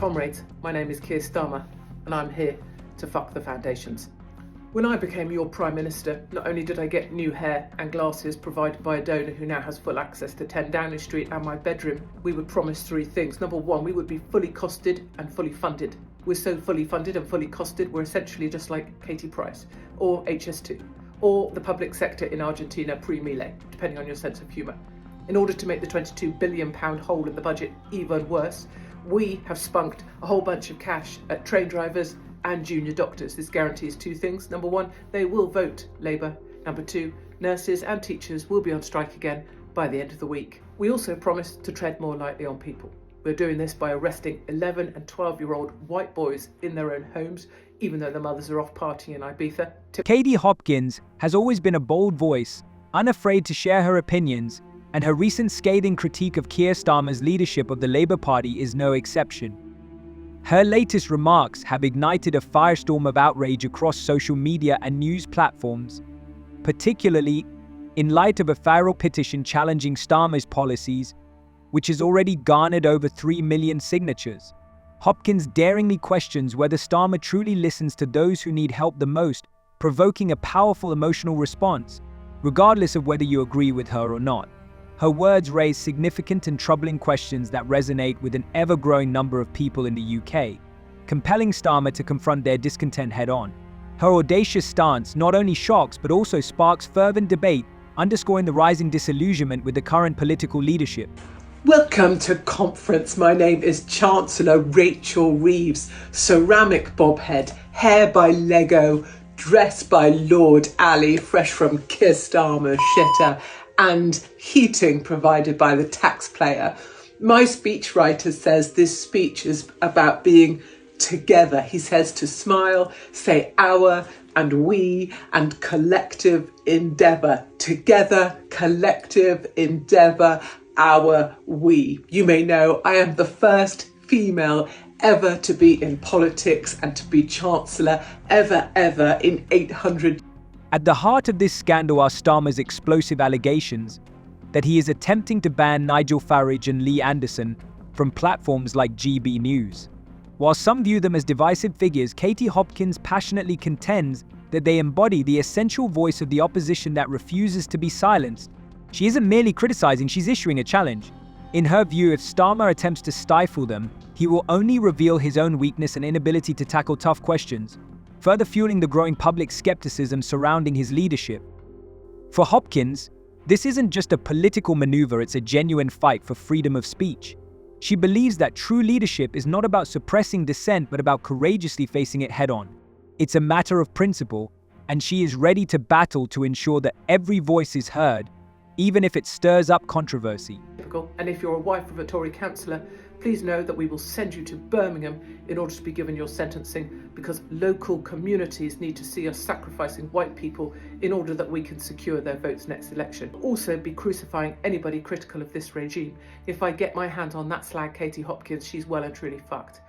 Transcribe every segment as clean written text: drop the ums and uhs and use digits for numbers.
comrades, my name is Keir Starmer and I'm here to fuck the foundations. When I became your Prime Minister, not only did I get new hair and glasses provided by a donor who now has full access to 10 Downing Street and my bedroom, we were promised three things. Number one, we would be fully costed and fully funded. We're so fully funded and fully costed, we're essentially just like Katie Price or HS2 or the public sector in Argentina pre-Milei, depending on your sense of humour. In order to make the £22 billion hole in the budget even worse, we have spunked a whole bunch of cash at train drivers and junior doctors. This guarantees two things. Number one, they will vote Labour. Number two, nurses and teachers will be on strike again by the end of the week. We also promised to tread more lightly on people. We're doing this by arresting 11 and 12-year-old white boys in their own homes, even though their mothers are off partying in Ibiza. Katie Hopkins has always been a bold voice, unafraid to share her opinions, and her recent scathing critique of Keir Starmer's leadership of the Labour Party is no exception. Her latest remarks have ignited a firestorm of outrage across social media and news platforms, particularly in light of a federal petition challenging Starmer's policies, which has already garnered over 3 million signatures. Hopkins daringly questions whether Starmer truly listens to those who need help the most, provoking a powerful emotional response, regardless of whether you agree with her or not. Her words raise significant and troubling questions that resonate with an ever-growing number of people in the UK, compelling Starmer to confront their discontent head-on. Her audacious stance not only shocks but also sparks fervent debate, underscoring the rising disillusionment with the current political leadership. Welcome to conference. My name is Chancellor Rachel Reeves. Ceramic bobhead, hair by Lego, dress by Lord Ali, fresh from Keir Starmer's shitter, and heating provided by the taxpayer. My speechwriter says this speech is about being together. He says to smile, say our and we and collective endeavour. Together, collective endeavour, our, we. You may know I am the first female ever to be in politics and to be Chancellor ever in 800. At the heart of this scandal are Starmer's explosive allegations that he is attempting to ban Nigel Farage and Lee Anderson from platforms like GB News. While some view them as divisive figures, Katie Hopkins passionately contends that they embody the essential voice of the opposition that refuses to be silenced. She isn't merely criticizing, she's issuing a challenge. In her view, if Starmer attempts to stifle them, he will only reveal his own weakness and inability to tackle tough questions, further fueling the growing public skepticism surrounding his leadership. For Hopkins, this isn't just a political maneuver, it's a genuine fight for freedom of speech. She believes that true leadership is not about suppressing dissent but about courageously facing it head-on. It's a matter of principle, and she is ready to battle to ensure that every voice is heard, even if it stirs up controversy. And if you're a wife of a Tory councillor, please know that we will send you to Birmingham in order to be given your sentencing, because local communities need to see us sacrificing white people in order that we can secure their votes next election. Also be crucifying anybody critical of this regime. If I get my hands on that slag Katie Hopkins, she's well and truly fucked.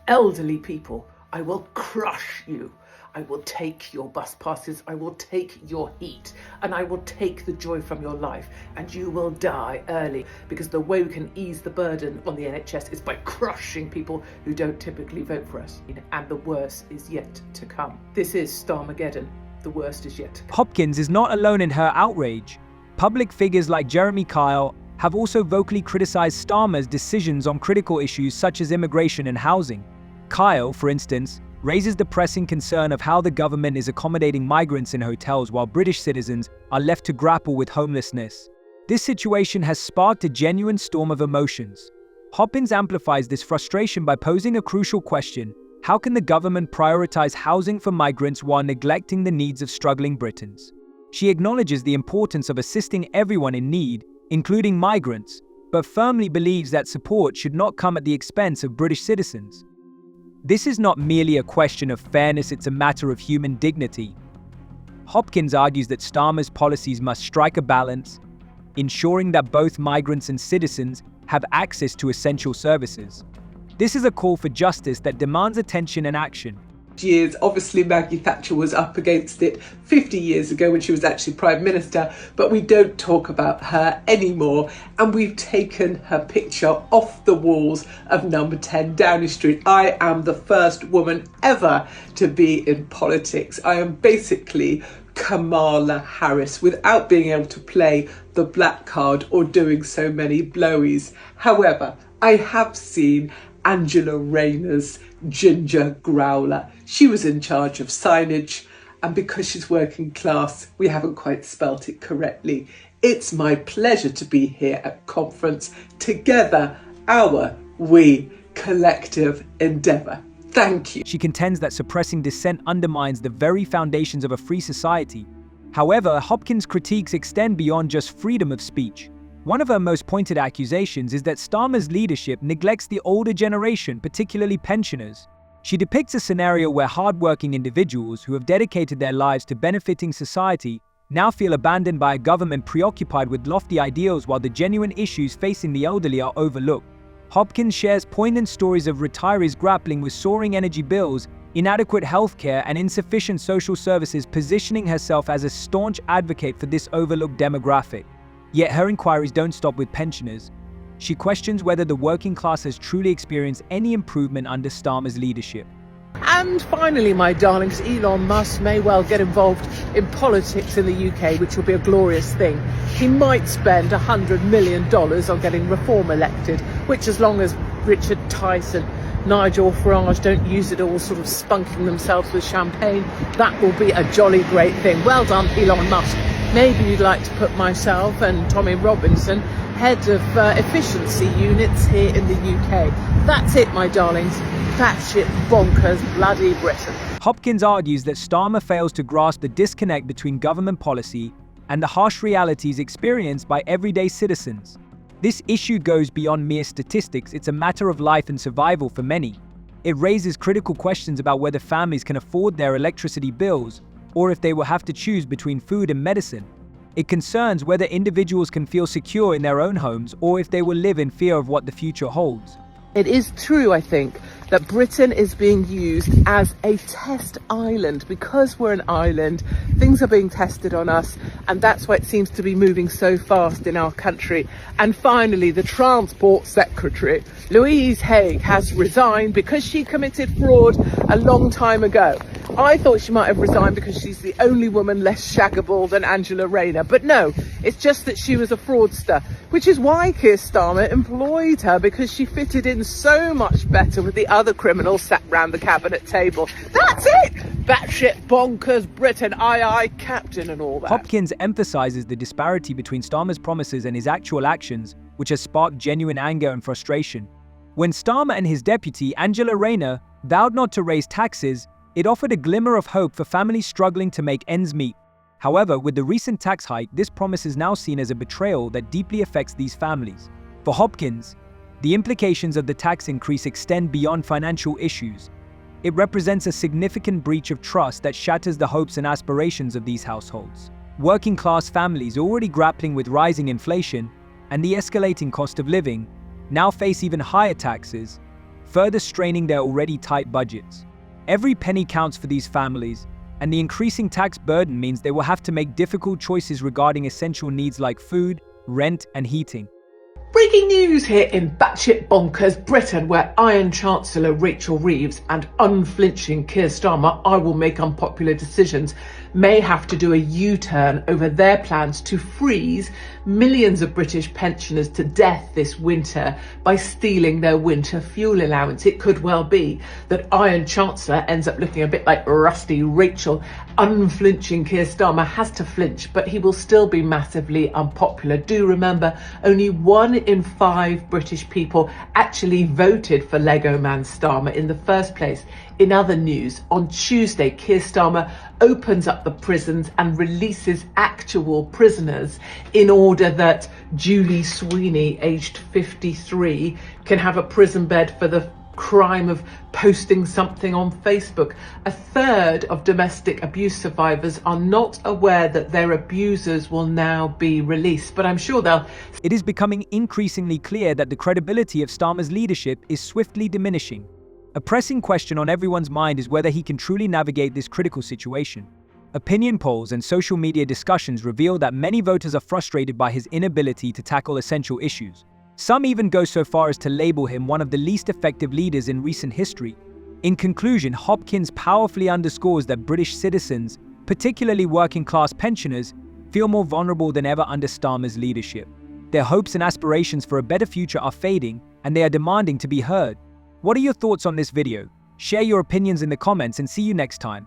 Elderly people, I will crush you. I will take your bus passes, I will take your heat, and I will take the joy from your life, and you will die early, because the way we can ease the burden on the NHS is by crushing people who don't typically vote for us. And the worst is yet to come. This is Starmageddon. The worst is yet to come. Hopkins is not alone in her outrage. Public figures like Jeremy Kyle have also vocally criticized Starmer's decisions on critical issues such as immigration and housing. Kyle, for instance, raises the pressing concern of how the government is accommodating migrants in hotels while British citizens are left to grapple with homelessness. This situation has sparked a genuine storm of emotions. Hopkins amplifies this frustration by posing a crucial question: how can the government prioritize housing for migrants while neglecting the needs of struggling Britons? She acknowledges the importance of assisting everyone in need, including migrants, but firmly believes that support should not come at the expense of British citizens. This is not merely a question of fairness, it's a matter of human dignity. Hopkins argues that Starmer's policies must strike a balance, ensuring that both migrants and citizens have access to essential services. This is a call for justice that demands attention and action. Years. Obviously, Maggie Thatcher was up against it 50 years ago when she was actually Prime Minister, but we don't talk about her anymore. And we've taken her picture off the walls of number 10 Downing Street. I am the first woman ever to be in politics. I am basically Kamala Harris without being able to play the black card or doing so many blowies. However, I have seen Angela Rayner's ginger growler. She was in charge of signage, and because she's working class, we haven't quite spelt it correctly. It's my pleasure to be here at conference. Together, we collective endeavour. Thank you. She contends that suppressing dissent undermines the very foundations of a free society. However, Hopkins' critiques extend beyond just freedom of speech. One of her most pointed accusations is that Starmer's leadership neglects the older generation, particularly pensioners. She depicts a scenario where hardworking individuals who have dedicated their lives to benefiting society now feel abandoned by a government preoccupied with lofty ideals while the genuine issues facing the elderly are overlooked. Hopkins shares poignant stories of retirees grappling with soaring energy bills, inadequate healthcare, and insufficient social services, positioning herself as a staunch advocate for this overlooked demographic. Yet her inquiries don't stop with pensioners. She questions whether the working class has truly experienced any improvement under Starmer's leadership. And finally, my darlings, Elon Musk may well get involved in politics in the UK, which will be a glorious thing. He might spend $100 million on getting Reform elected, which, as long as Richard Tyson, Nigel Farage don't use it all sort of spunking themselves with champagne, that will be a jolly great thing. Well done, Elon Musk. Maybe you'd like to put myself and Tommy Robinson head of efficiency units here in the UK. That's it, my darlings. Batshit bonkers bloody Britain. Hopkins argues that Starmer fails to grasp the disconnect between government policy and the harsh realities experienced by everyday citizens. This issue goes beyond mere statistics. It's a matter of life and survival for many. It raises critical questions about whether families can afford their electricity bills, or if they will have to choose between food and medicine. It concerns whether individuals can feel secure in their own homes, or if they will live in fear of what the future holds. It is true, I think, that Britain is being used as a test island. Because we're an island, things are being tested on us, and that's why it seems to be moving so fast in our country. And finally, the Transport Secretary, Louise Haigh, has resigned because she committed fraud a long time ago. I thought she might have resigned because she's the only woman less shaggable than Angela Rayner. But no, it's just that she was a fraudster, which is why Keir Starmer employed her, because she fitted in so much better with the other criminals sat round the cabinet table. That's it! Batshit bonkers Britain, aye aye, Captain, and all that. Hopkins emphasizes the disparity between Starmer's promises and his actual actions, which has sparked genuine anger and frustration. When Starmer and his deputy, Angela Rayner, vowed not to raise taxes, it offered a glimmer of hope for families struggling to make ends meet. However, with the recent tax hike, this promise is now seen as a betrayal that deeply affects these families. For Hopkins, the implications of the tax increase extend beyond financial issues. It represents a significant breach of trust that shatters the hopes and aspirations of these households. Working-class families already grappling with rising inflation and the escalating cost of living now face even higher taxes, further straining their already tight budgets. Every penny counts for these families, and the increasing tax burden means they will have to make difficult choices regarding essential needs like food, rent, and heating. Breaking news here in batshit bonkers Britain, where Iron Chancellor Rachel Reeves and unflinching Keir Starmer, I will make unpopular decisions, may have to do a U-turn over their plans to freeze millions of British pensioners to death this winter by stealing their winter fuel allowance. It could well be that Iron Chancellor ends up looking a bit like rusty Rachel. Unflinching Keir Starmer has to flinch, but he will still be massively unpopular. Do remember, only 1 in 5 British people actually voted for Lego Man Starmer in the first place. In other news, on Tuesday, Keir Starmer opens up the prisons and releases actual prisoners in order that Julie Sweeney, aged 53, can have a prison bed for the crime of posting something on Facebook. A third of domestic abuse survivors are not aware that their abusers will now be released, but I'm sure they'll... It is becoming increasingly clear that the credibility of Starmer's leadership is swiftly diminishing. A pressing question on everyone's mind is whether he can truly navigate this critical situation. Opinion polls and social media discussions reveal that many voters are frustrated by his inability to tackle essential issues. Some even go so far as to label him one of the least effective leaders in recent history. In conclusion, Hopkins powerfully underscores that British citizens, particularly working-class pensioners, feel more vulnerable than ever under Starmer's leadership. Their hopes and aspirations for a better future are fading, and they are demanding to be heard. What are your thoughts on this video? Share your opinions in the comments and see you next time.